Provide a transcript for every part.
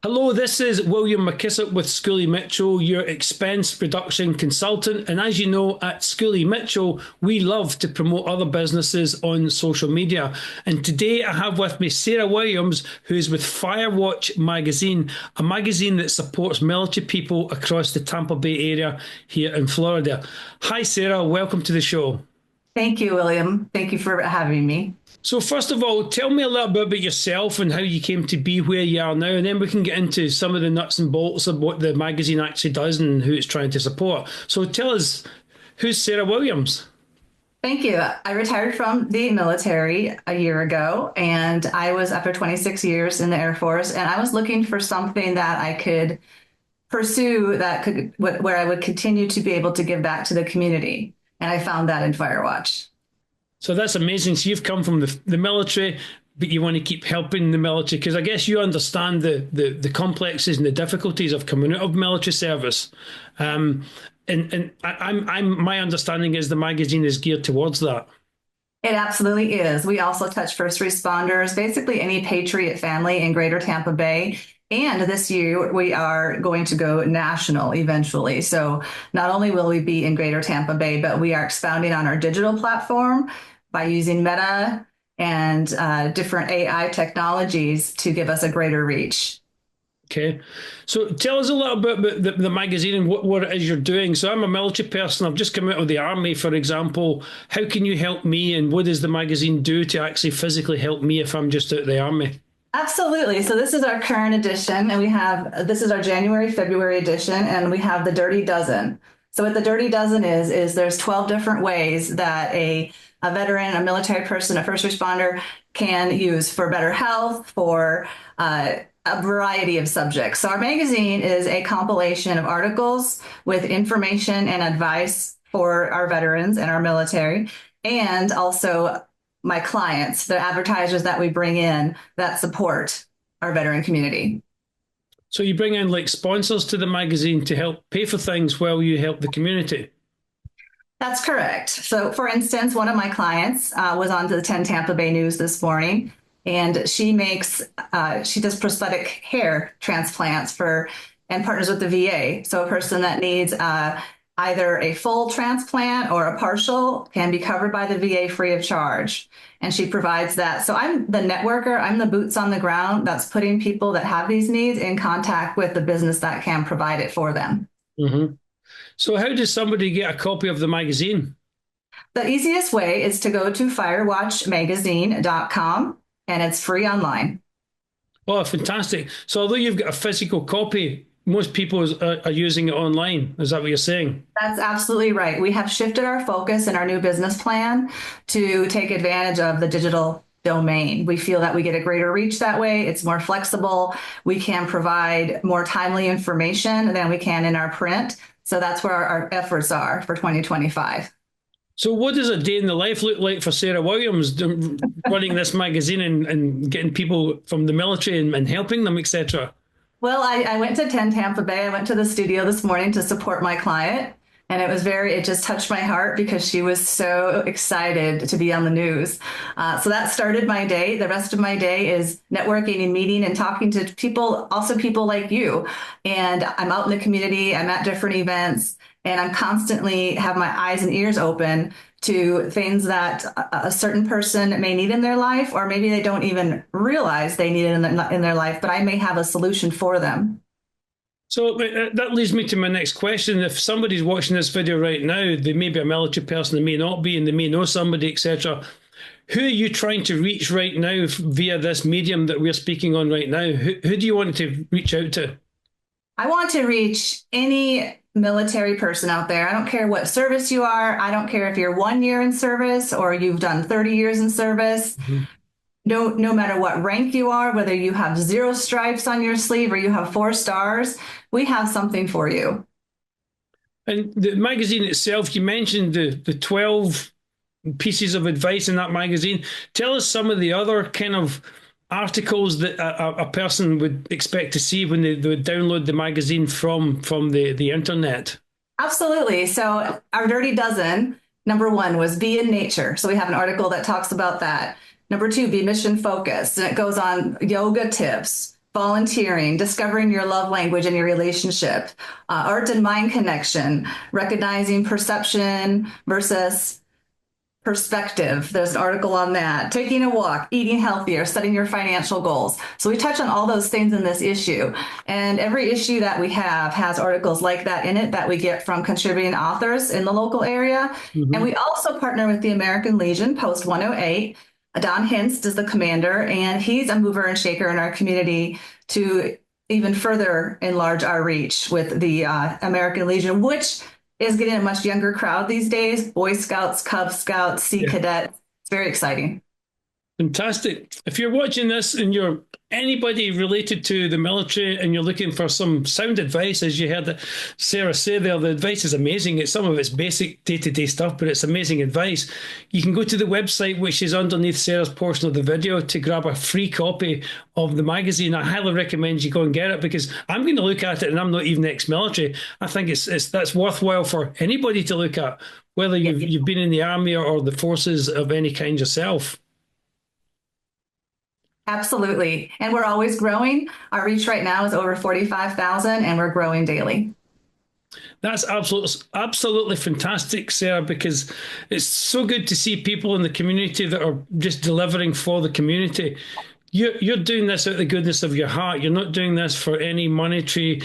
Hello, this is William McKissock with Schooley Mitchell, your expense reduction consultant. And as you know, at Schooley Mitchell, we love to promote other businesses on social media. And today I have with me Sarah Williams, who is with FireWatch Magazine, a magazine that supports military people across the Tampa Bay area here in Florida. Hi, Sarah. Welcome to the show. Thank you, William. Thank you for having me. So, first of all, tell me a little bit about yourself and how you came to be where you are now, and then we can get into some of the nuts and bolts of what the magazine actually does and who it's trying to support. So, tell us, who's Sarah Williams? Thank you. I retired from the military a year ago, and I was after 26 years in the Air Force, and I was looking for something that I could pursue that could where I would continue to be able to give back to the community. And I found that in Firewatch. So, that's amazing. So, you've come from the military, but you want to keep helping the military because I guess you understand the complexes and the difficulties of coming out of military service. And my understanding is the magazine is geared towards that. It absolutely is. We also touch first responders, basically any Patriot family in Greater Tampa Bay. And this year, we are going to go national eventually. So not only will we be in Greater Tampa Bay, but we are expounding on our digital platform by using Meta and different AI technologies to give us a greater reach. Okay. So tell us a little bit about the magazine and what it is you're doing. So I'm a military person. I've just come out of the army, for example. How can you help me? And what does the magazine do to actually physically help me if I'm just out of the army? Absolutely. So this is our current edition, and this is our January, February edition, and we have the Dirty Dozen. So what the Dirty Dozen is there's 12 different ways that a veteran, a military person, a first responder can use for better health, for a variety of subjects. So our magazine is a compilation of articles with information and advice for our veterans and our military, and also my clients, the advertisers that we bring in that support our veteran community. So you bring in like sponsors to the magazine to help pay for things while you help the community. That's correct. So, for instance, one of my clients was on to the 10 Tampa Bay News this morning, and she does prosthetic hair transplants and partners with the VA. So, a person that needs either a full transplant or a partial can be covered by the VA free of charge. And she provides that. So, I'm the networker, I'm the boots on the ground that's putting people that have these needs in contact with the business that can provide it for them. Mm-hmm. So how does somebody get a copy of the magazine? The easiest way is to go to firewatchmagazine.com, and it's free online. Oh, fantastic. So although you've got a physical copy, most people are using it online. Is that what you're saying? That's absolutely right. We have shifted our focus in our new business plan to take advantage of the digital domain. We feel that we get a greater reach that way. It's more flexible. We can provide more timely information than we can in our print. So that's where our efforts are for 2025. So what does a day in the life look like for Sarah Williams running this magazine and getting people from the military and helping them, etc.? Well, I went to 10 Tampa Bay. I went to the studio this morning to support my client. And it just touched my heart because she was so excited to be on the news. So that started my day. The rest of my day is networking and meeting and talking to people, also people like you. And I'm out in the community, I'm at different events, and I'm constantly have my eyes and ears open to things that a certain person may need in their life, or maybe they don't even realize they need it in their life, but I may have a solution for them. So that leads me to my next question. If somebody's watching this video right now, they may be a military person, they may not be, and they may know somebody, etc. Who are you trying to reach right now via this medium that we're speaking on right now? Who do you want to reach out to? I want to reach any military person out there. I don't care what service you are. I don't care if you're 1 year in service or you've done 30 years in service. Mm-hmm. No matter what rank you are, whether you have 0 stripes on your sleeve or you have 4 stars, we have something for you. And the magazine itself, you mentioned the 12 pieces of advice in that magazine. Tell us some of the other kind of articles that a person would expect to see when they would download the magazine from the internet. Absolutely. So our Dirty Dozen, number 1 was be in nature. So we have an article that talks about that. Number 2, be mission focused. And it goes on yoga tips, volunteering, discovering your love language and your relationship, art and mind connection, recognizing perception versus perspective. There's an article on that. Taking a walk, eating healthier, setting your financial goals. So we touch on all those things in this issue. And every issue that we have has articles like that in it that we get from contributing authors in the local area. And we also partner with the American Legion Post 108. Don Hinst is the commander, and he's a mover and shaker in our community to even further enlarge our reach with the American Legion, which is getting a much younger crowd these days. Boy Scouts, Cub Scouts, Sea Cadets. It's very exciting. Fantastic. If you're watching this and you're anybody related to the military and you're looking for some sound advice, as you heard Sarah say there, the advice is amazing. Some of it's basic day-to-day stuff, but it's amazing advice. You can go to the website, which is underneath Sarah's portion of the video, to grab a free copy of the magazine. I highly recommend you go and get it, because I'm going to look at it and I'm not even ex-military. I think that's worthwhile for anybody to look at, whether you've been in the army or the forces of any kind yourself. Absolutely. And we're always growing. Our reach right now is over 45,000, and we're growing daily. That's absolutely fantastic, Sarah, because it's so good to see people in the community that are just delivering for the community. You're doing this out of the goodness of your heart. You're not doing this for any monetary,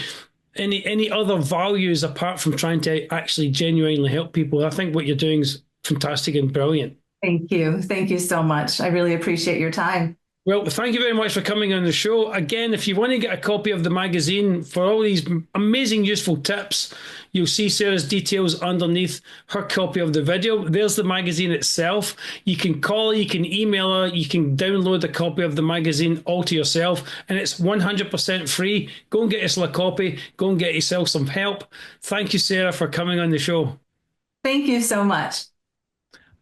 any other values apart from trying to actually genuinely help people. I think what you're doing is fantastic and brilliant. Thank you. Thank you so much. I really appreciate your time. Well, thank you very much for coming on the show. Again, if you want to get a copy of the magazine for all these amazing, useful tips, you'll see Sarah's details underneath her copy of the video. There's the magazine itself. You can call her, you can email her, you can download a copy of the magazine all to yourself, and it's 100% free. Go and get yourself a copy. Go and get yourself some help. Thank you, Sarah, for coming on the show. Thank you so much.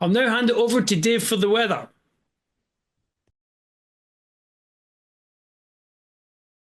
I'll now hand it over to Dave for the weather.